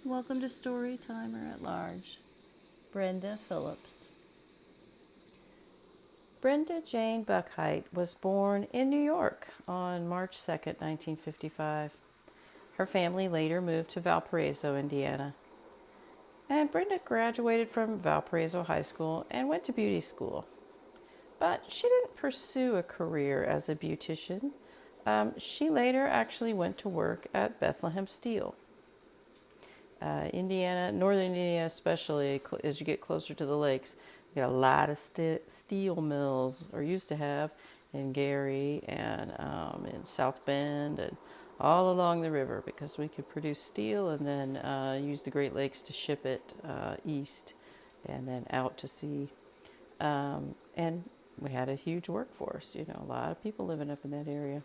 Welcome to Story Timer at Large. Brenda Phillips. Brenda Jane Buckheit was born in New York on March 2nd, 1955. Her family later moved to Valparaiso, Indiana. And Brenda graduated from Valparaiso High School and went to beauty school. But she didn't pursue a career as a beautician. She later actually went to work at Bethlehem Steel. Indiana, northern Indiana especially, as you get closer to the lakes, you got a lot of steel mills, or used to have, in Gary and in South Bend and all along the river, because we could produce steel and then use the Great Lakes to ship it east and then out to sea. And we had a huge workforce, a lot of people living up in that area.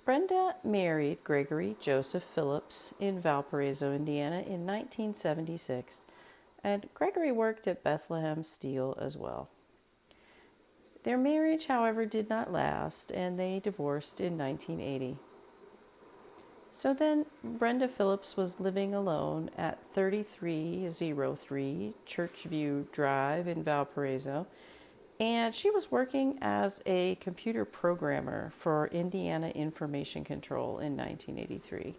Brenda married Gregory Joseph Phillips in Valparaiso, Indiana in 1976, and Gregory worked at Bethlehem Steel as well. Their marriage, however, did not last, and they divorced in 1980. So then Brenda Phillips was living alone at 3303 Churchview Drive in Valparaiso, and she was working as a computer programmer for Indiana Information Control in 1983.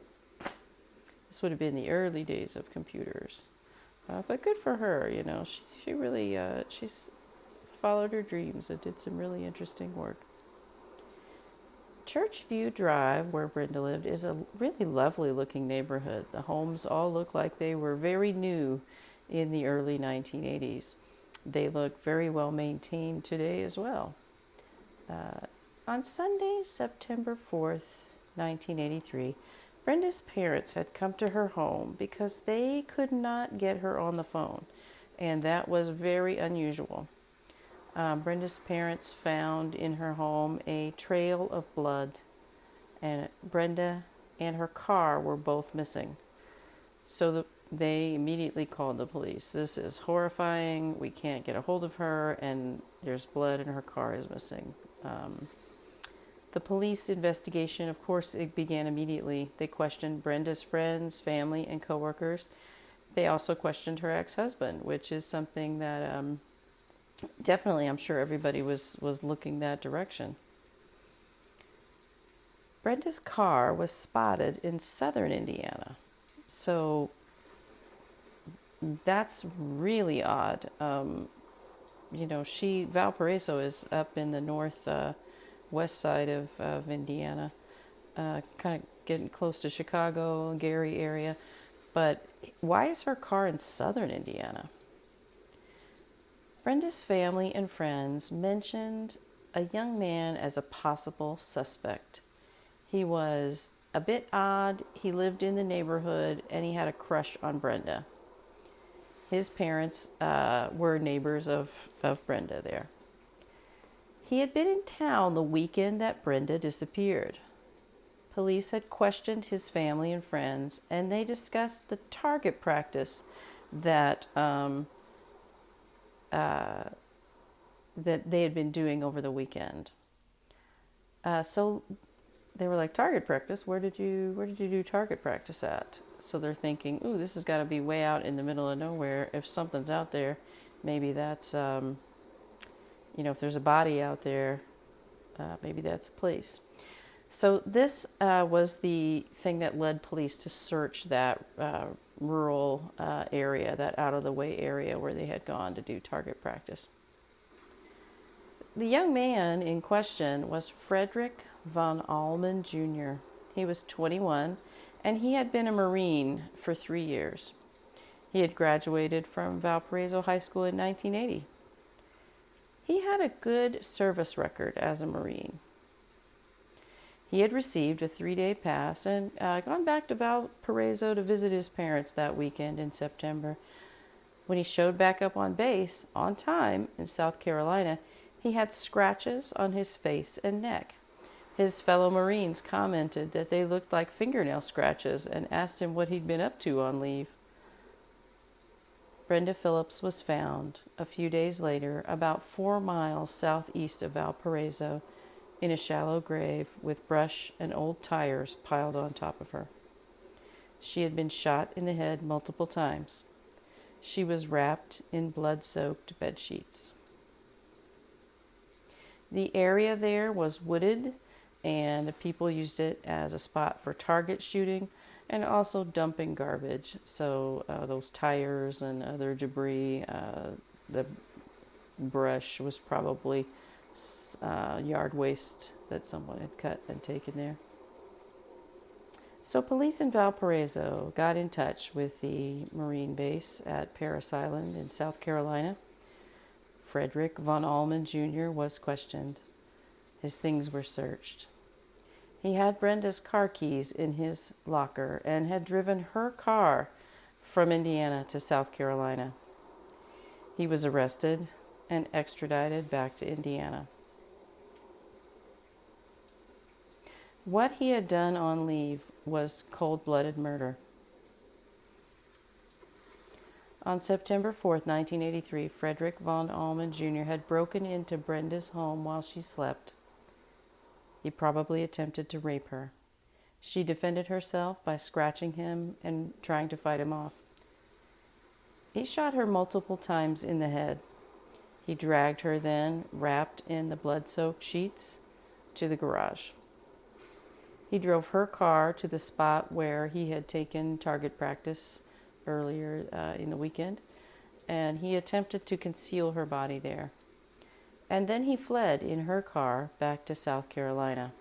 This would have been the early days of computers. But good for her, she really, she's followed her dreams and did some really interesting work. Churchview Drive, where Brenda lived, is a really lovely looking neighborhood. The homes all look like they were very new in the early 1980s. They look very well maintained today as well. On Sunday, September 4th, 1983, Brenda's parents had come to her home because they could not get her on the phone, and that was very unusual. Brenda's parents found in her home a trail of blood, and Brenda and her car were both missing. So they immediately called the police. This is horrifying. We can't get a hold of her, and there's blood, and her car is missing. The police investigation, of course, it began immediately. They questioned Brenda's friends, family, and coworkers. They also questioned her ex-husband, which is something that definitely, I'm sure everybody was looking that direction. Brenda's car was spotted in southern Indiana. So that's really odd. Valparaiso is up in the west side of Indiana, kind of getting close to Chicago, Gary area. But why is her car in southern Indiana? Brenda's family and friends mentioned a young man as a possible suspect. He was a bit odd, he lived in the neighborhood, and he had a crush on Brenda. His parents were neighbors of Brenda there. He had been in town the weekend that Brenda disappeared. Police had questioned his family and friends, and they discussed the target practice that they had been doing over the weekend. So they were like, target practice? Where did you do target practice at? So they're thinking, ooh, this has got to be way out in the middle of nowhere. If something's out there, maybe that's, if there's a body out there, maybe that's a place. So this was the thing that led police to search that rural area, that out-of-the-way area where they had gone to do target practice. The young man in question was Frederick von Allman Jr. He was 21, and he had been a Marine for 3 years. He had graduated from Valparaiso High School in 1980. He had a good service record as a Marine. He had received a 3-day pass and gone back to Valparaiso to visit his parents that weekend in September. When he showed back up on base, on time, in South Carolina, he had scratches on his face and neck. His fellow Marines commented that they looked like fingernail scratches and asked him what he'd been up to on leave. Brenda Phillips was found a few days later, about 4 miles southeast of Valparaiso, in a shallow grave with brush and old tires piled on top of her. She had been shot in the head multiple times. She was wrapped in blood-soaked bedsheets. The area there was wooded, and people used it as a spot for target shooting and also dumping garbage. So those tires and other debris, the brush was probably yard waste that someone had cut and taken there. So police in Valparaiso got in touch with the Marine base at Parris Island in South Carolina. Frederick von Allman Jr. was questioned. His things were searched. He had Brenda's car keys in his locker and had driven her car from Indiana to South Carolina. He was arrested and extradited back to Indiana. What he had done on leave was cold-blooded murder. On September 4th, 1983, Frederick von Allman Jr. had broken into Brenda's home while she slept. He probably attempted to rape her. She defended herself by scratching him and trying to fight him off. He shot her multiple times in the head. He dragged her then, wrapped in the blood-soaked sheets, to the garage. He drove her car to the spot where he had taken target practice earlier in the weekend, and he attempted to conceal her body there. And then he fled in her car back to South Carolina.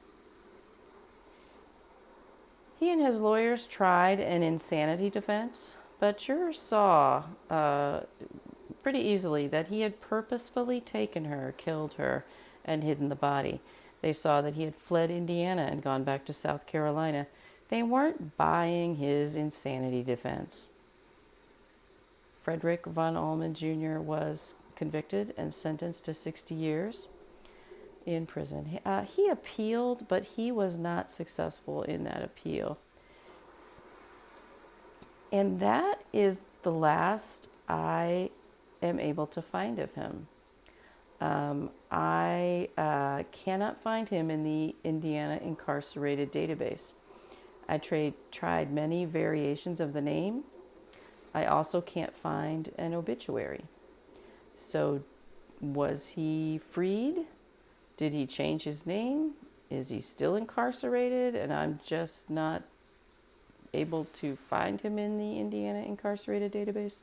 He and his lawyers tried an insanity defense, but jurors saw pretty easily that he had purposefully taken her, killed her, and hidden the body. They saw that he had fled Indiana and gone back to South Carolina. They weren't buying his insanity defense. Frederick von Allman Jr. was convicted and sentenced to 60 years in prison. He appealed, but he was not successful in that appeal. And that is the last I am able to find of him. I cannot find him in the Indiana incarcerated database. I tried many variations of the name. I also can't find an obituary. So, was he freed? Did he change his name? Is he still incarcerated and I'm just not able to find him in the Indiana incarcerated database?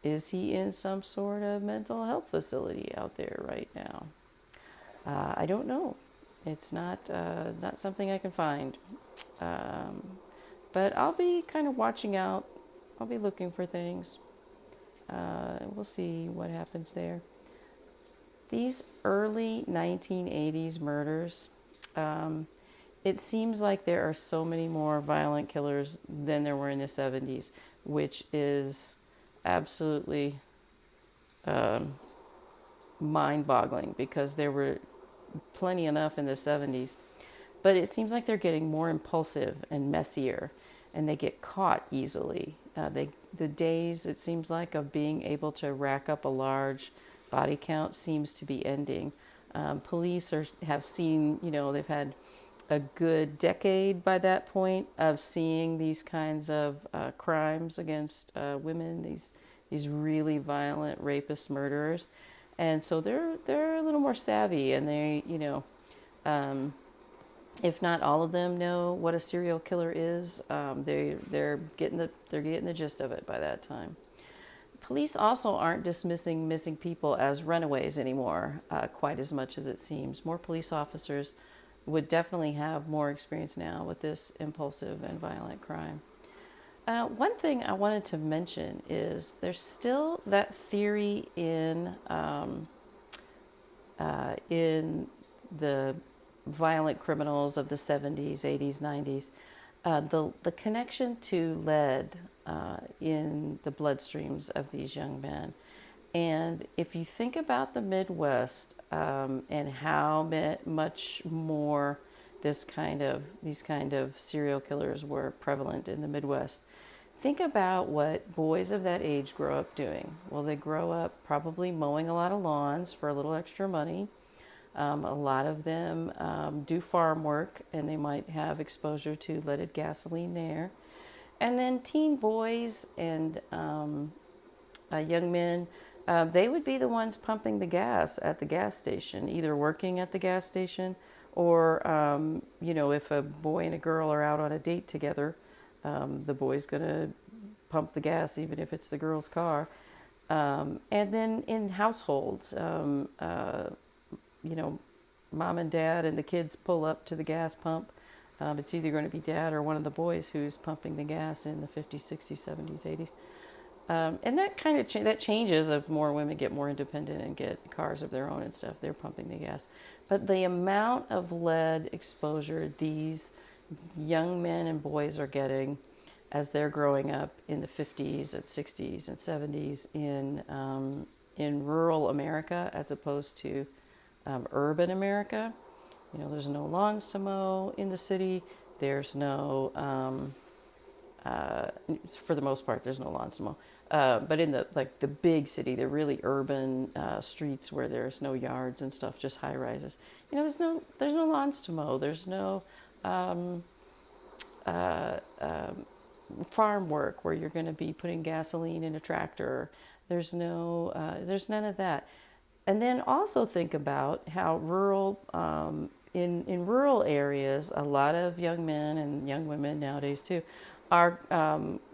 Is he in some sort of mental health facility out there right now? I don't know. It's not something I can find. But I'll be kind of watching out. I'll be looking for things. We'll see what happens there. These early 1980s murders, it seems like there are so many more violent killers than there were in the 70s, which is absolutely mind-boggling because there were plenty enough in the 70s. But it seems like they're getting more impulsive and messier, and they get caught easily. The days, it seems like, of being able to rack up a large body count seems to be ending. Police have seen, they've had a good decade by that point of seeing these kinds of crimes against women, these really violent rapist murderers, and so they're a little more savvy, and they, if not all of them know what a serial killer is, they're getting the gist of it by that time. Police also aren't dismissing missing people as runaways anymore, quite as much as it seems. More police officers would definitely have more experience now with this impulsive and violent crime. One thing I wanted to mention is there's still that theory in the violent criminals of the 70s, 80s, 90s, the connection to lead in the bloodstreams of these young men. And if you think about the Midwest and how much more these kind of serial killers were prevalent in the Midwest, think about what boys of that age grow up doing. Well, they grow up probably mowing a lot of lawns for a little extra money. A lot of them do farm work, and they might have exposure to leaded gasoline there. And then teen boys and young men, they would be the ones pumping the gas at the gas station, either working at the gas station or, if a boy and a girl are out on a date together, the boy's going to pump the gas even if it's the girl's car. And then in households, mom and dad and the kids pull up to the gas pump. It's either going to be dad or one of the boys who's pumping the gas in the 50s, 60s, 70s, 80s. And that kind of that changes as more women get more independent and get cars of their own and stuff. They're pumping the gas. But the amount of lead exposure these young men and boys are getting as they're growing up in the 50s and 60s and 70s in rural America as opposed to urban America. There's no lawns to mow in the city. There's no, for the most part, there's no lawns to mow. But in the big city, the really urban streets where there's no yards and stuff, just high rises. There's no lawns to mow. There's no farm work where you're going to be putting gasoline in a tractor. There's none of that. And then also think about how rural, in rural areas, a lot of young men and young women nowadays too, are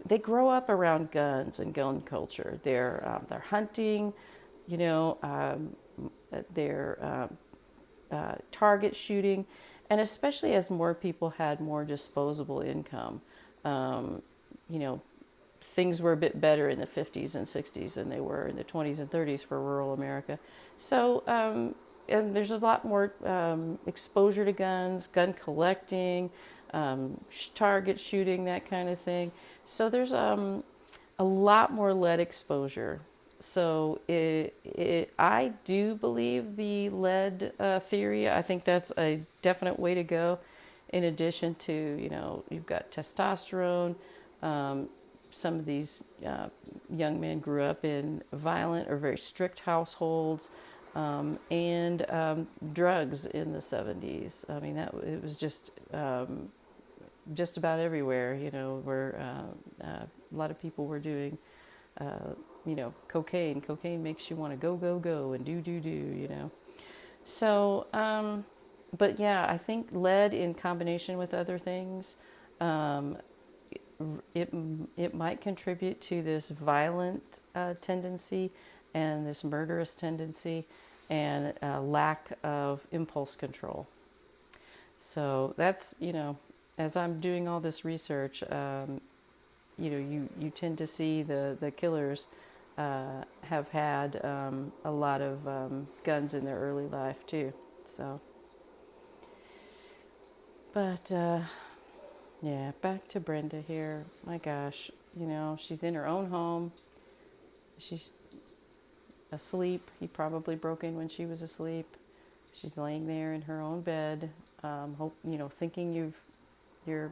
they grow up around guns and gun culture. They're hunting, they're target shooting, and especially as more people had more disposable income, things were a bit better in the 50s and 60s than they were in the 20s and 30s for rural America. So, and there's a lot more exposure to guns, gun collecting, target shooting, that kind of thing. So there's a lot more lead exposure. So I do believe the lead theory. I think that's a definite way to go. In addition to, you've got testosterone. Some of these young men grew up in violent or very strict households, and drugs in the 70s. I mean, it was just about everywhere, where a lot of people were doing, cocaine. Cocaine makes you want to go, go, go and do. So, but yeah, I think lead in combination with other things, it might contribute to this violent tendency and this murderous tendency and lack of impulse control. So that's, as I'm doing all this research, you tend to see the killers have had a lot of guns in their early life too. So, but yeah, back to Brenda here. My gosh, she's in her own home. She's asleep. He probably broke in when she was asleep. She's laying there in her own bed, thinking you're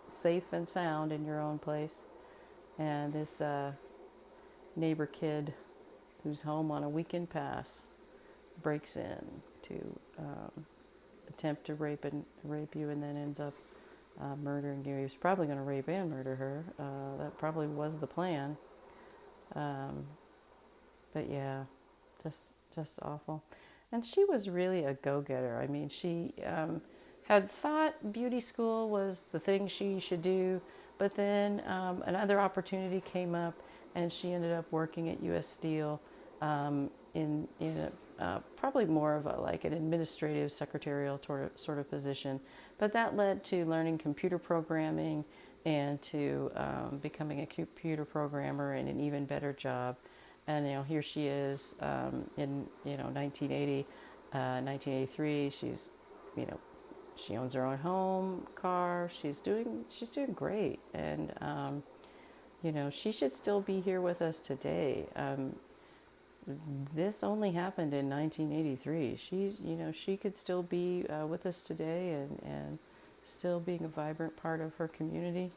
safe and sound in your own place. And this neighbor kid who's home on a weekend pass breaks in to attempt to rape you, and then ends up murdering you. He was probably going to rape and murder her. That probably was the plan. But yeah, just awful. And she was really a go-getter. I mean, she had thought beauty school was the thing she should do, but then another opportunity came up, and she ended up working at U.S. Steel in a probably more of an administrative secretarial sort of position. But that led to learning computer programming and to becoming a computer programmer in an even better job. And here she is in 1980, 1983. She's she owns her own home, car. She's doing great, and she should still be here with us today. This only happened in 1983. She could still be with us today and still being a vibrant part of her community.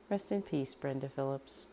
Rest in peace, Brenda Phillips.